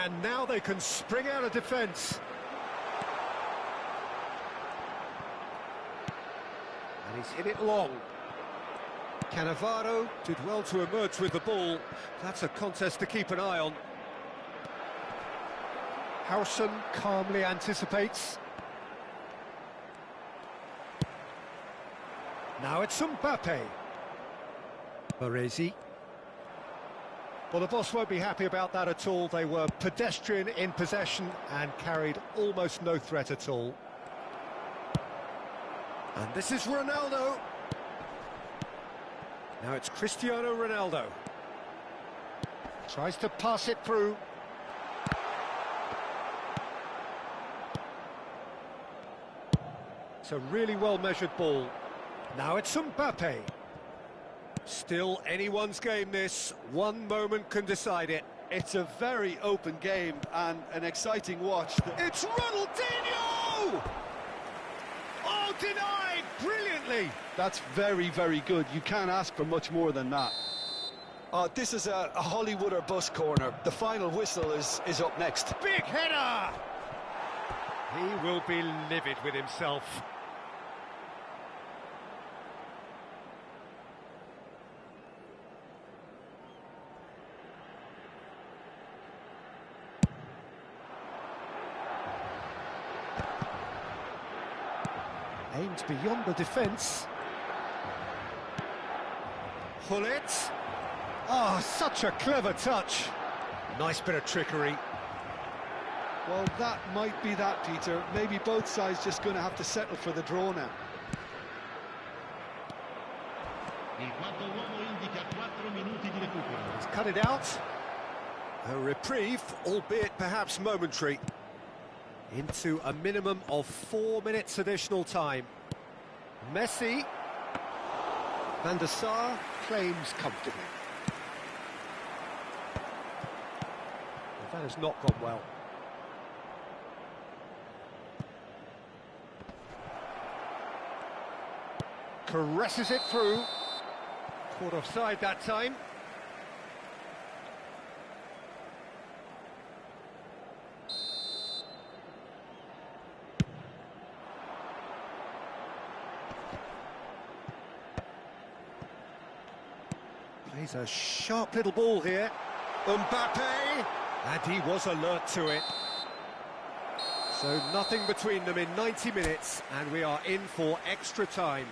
S1: And now they can spring out of defence. And he's hit it long.
S4: Cannavaro did well to emerge with the ball. That's a contest to keep an eye on.
S1: Howson calmly anticipates. Now it's Mbappe. Baresi. Well, the boss won't be happy about that at all. They were pedestrian in possession and carried almost no threat at all.
S4: And this is Ronaldo. Now it's Cristiano Ronaldo.
S1: Tries to pass it through. It's a really well-measured ball. Now it's Mbappe.
S4: Still anyone's game, this. One moment can decide it.
S2: It's a very open game and an exciting watch.
S4: It's Ronaldinho! Oh, denied brilliantly.
S2: That's very, very good. You can't ask for much more than that. This is a Hollywood or bust corner. The final whistle is up next.
S4: Big header! He will be livid with himself.
S1: Aimed beyond the defence.
S4: Hullet.
S1: Oh, such a clever touch.
S4: Nice bit of trickery.
S2: Well, that might be that, Peter. Maybe both sides just going to have to settle for the draw now.
S1: He's cut it out.
S4: A reprieve, albeit perhaps momentary.
S1: Into a minimum of 4 minutes additional time. Messi. Van der Sar claims comfortably. Well, that has not gone well. Caresses it through.
S4: Caught offside that time.
S1: Plays a sharp little ball here.
S4: Mbappe! And he was alert to it. So nothing between them in 90 minutes, and we are in for extra time.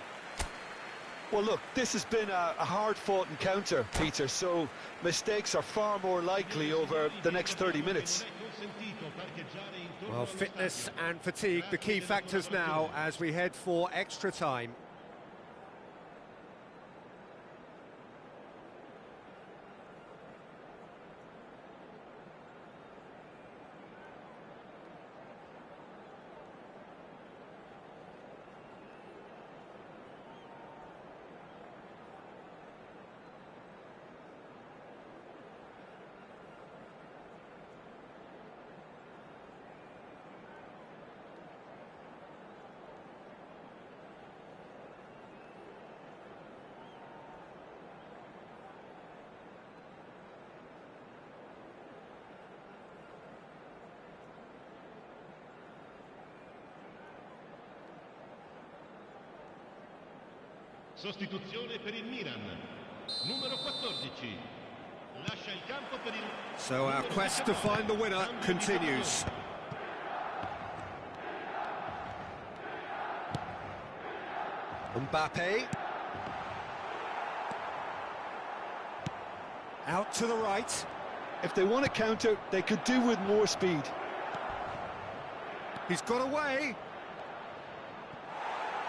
S2: Well, look, this has been a hard-fought encounter, Peter, so mistakes are far more likely over the next 30 minutes.
S4: Well, fitness and fatigue, the key factors now as we head for extra time.
S3: Sostituzione per il Milan. Numero 14. Lascia il campo per il...
S4: So our quest to find the winner continues. Mbappe. Out to the right.
S2: If they want to counter, they could do with more speed.
S4: He's got away.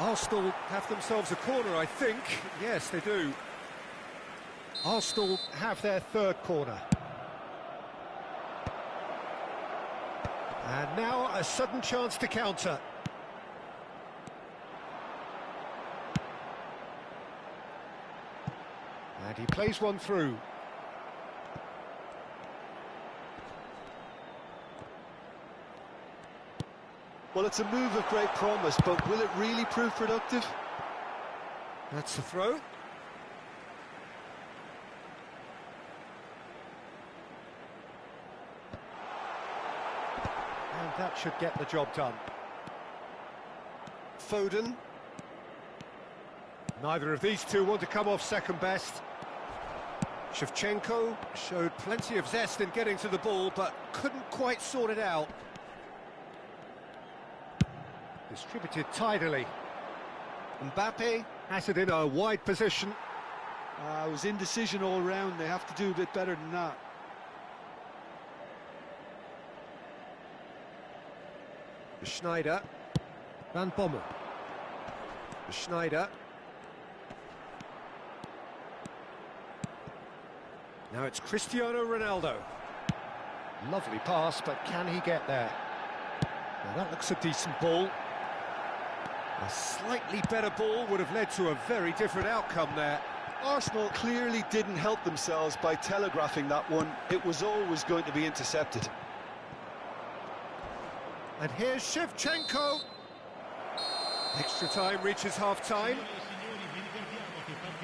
S4: Arsenal have themselves a corner, I think. Yes, they do.
S1: Arsenal have their third corner. And now a sudden chance to counter. And he plays one through.
S2: Well, it's a move of great promise, but will it really prove productive?
S1: That's the throw. And that should get the job done.
S4: Foden. Neither of these two want to come off second best. Shevchenko showed plenty of zest in getting to the ball, but couldn't quite sort it out.
S1: Distributed tidily. Mbappe has it in a wide position.
S2: It was indecision all round. They have to do a bit better than that.
S4: Schneider.
S1: Van Bommel.
S4: Schneider. Now it's Cristiano Ronaldo.
S1: Lovely pass, but can he get there?
S4: Now that looks a decent ball. A slightly better ball would have led to a very different outcome there.
S2: Arsenal clearly didn't help themselves by telegraphing that one. It was always going to be intercepted.
S4: And here's Shevchenko. Extra time reaches half-time.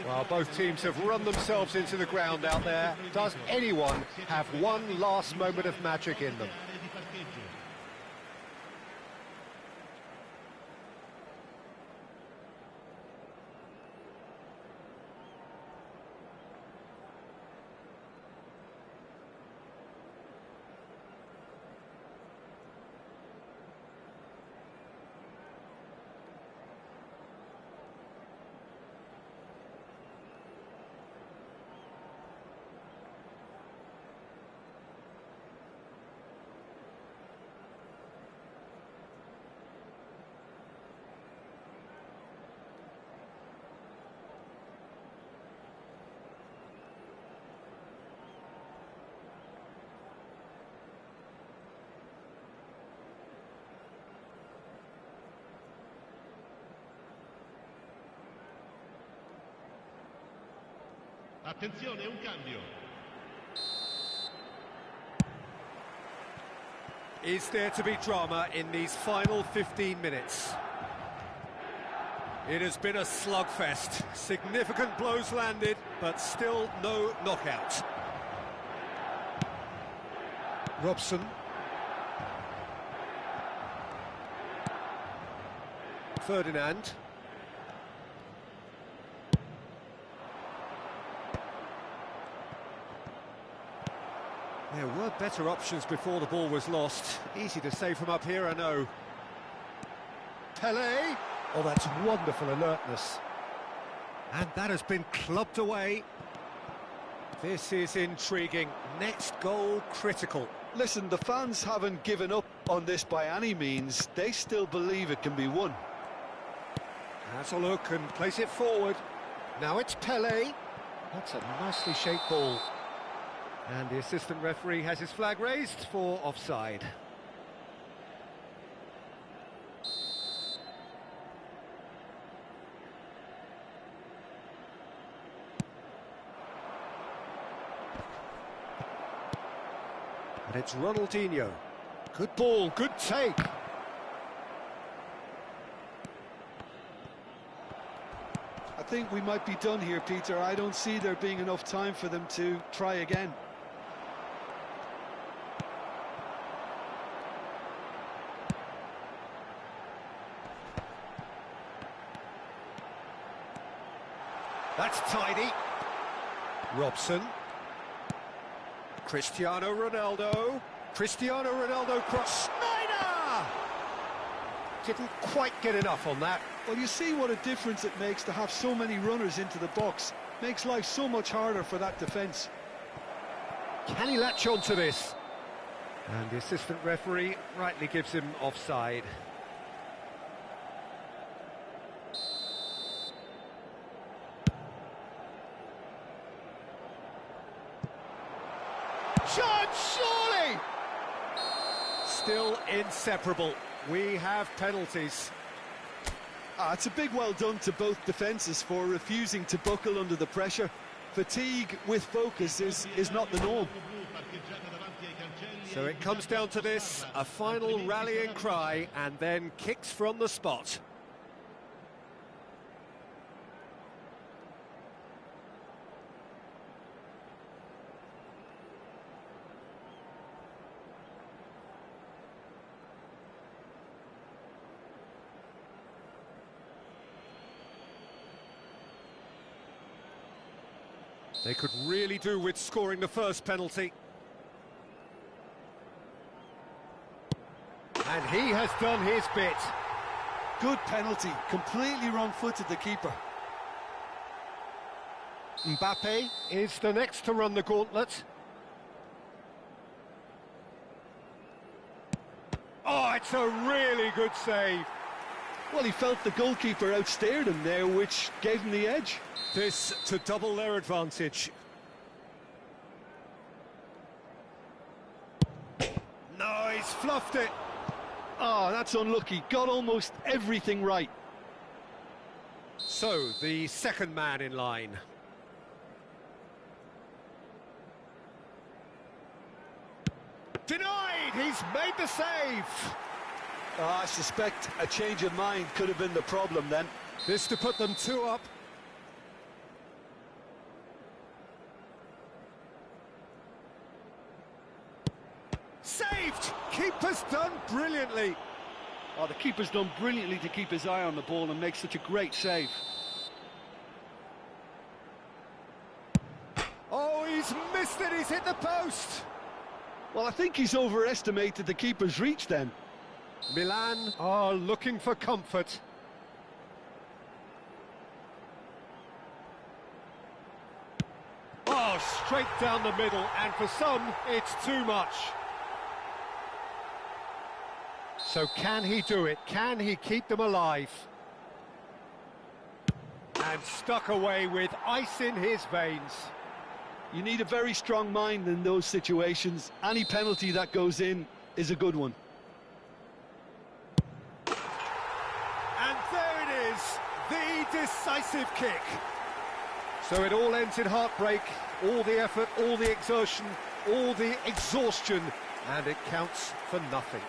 S1: Well, both teams have run themselves into the ground out there. Does anyone have one last moment of magic in them?
S3: Attenzione, un cambio.
S4: Is there to be drama in these final 15 minutes? It has been a slugfest. Significant blows landed, but still no knockout.
S1: Robson.
S4: Ferdinand. There were better options before the ball was lost. Easy to say from up here, I know.
S1: Pelé. Oh, that's wonderful alertness.
S4: And that has been clubbed away. This is intriguing. Next goal critical.
S2: Listen, the fans haven't given up on this by any means. They still believe it can be won.
S4: Has a look and plays it forward.
S1: Now it's Pelé. That's a nicely shaped ball.
S4: And the assistant referee has his flag raised for offside. And it's Ronaldinho.
S1: Good ball, good take.
S2: I think we might be done here, Peter. I don't see there being enough time for them to try again.
S4: That's tidy. Robson. Cristiano Ronaldo. Cristiano Ronaldo cross. Schneider!
S1: Didn't quite get enough on that.
S2: Well, you see what a difference it makes to have so many runners into the box. Makes life so much harder for that defence.
S1: Can he latch on to this?
S4: And the assistant referee rightly gives him offside.
S1: chance, surely!
S4: Still inseparable. We have penalties.
S2: It's a big well done to both defences for refusing to buckle under the pressure. Fatigue with focus is not the norm.
S4: So it comes down to this, a final rallying cry, and then kicks from the spot. They could really do with scoring the first penalty.
S1: And he has done his bit.
S2: Good penalty, completely wrong-footed the keeper.
S1: Mbappe is the next to run the gauntlet. Oh, it's a really good save.
S2: Well, he felt the goalkeeper outsteered him there, which gave him the edge.
S4: This to double their advantage.
S1: No, he's fluffed it.
S2: Oh, that's unlucky. Got almost everything right.
S4: So, the second man in line.
S1: Denied! He's made the save.
S2: I suspect a change of mind could have been the problem then.
S4: This to put them 2 up.
S1: Saved! Keeper's done brilliantly.
S2: Oh, the keeper's done brilliantly to keep his eye on the ball and make such a great save.
S1: Oh, he's missed it, he's hit the post.
S2: Well, I think he's overestimated the keeper's reach then.
S1: Milan are looking for comfort. Oh, straight down the middle, and for some, it's too much. So can he do it? Can he keep them alive? And stuck away with ice in his veins.
S2: You need a very strong mind in those situations. Any penalty that goes in is a good one.
S1: And there it is, the decisive kick. So it all ends in heartbreak, all the effort, all the exertion, all the exhaustion, and it counts for nothing.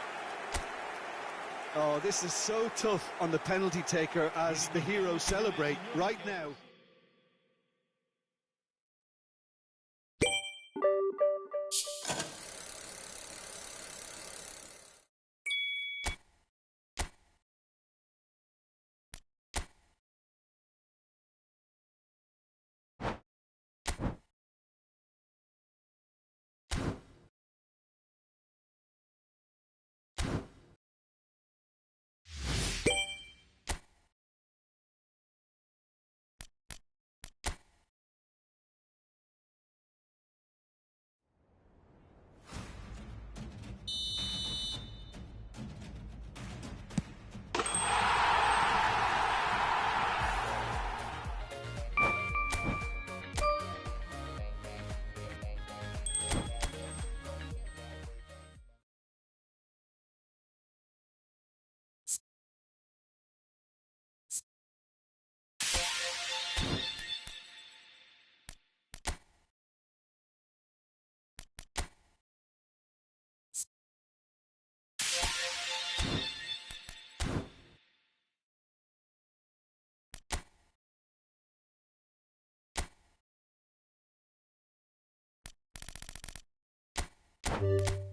S2: Oh, this is so tough on the penalty taker as the heroes celebrate right now.
S5: You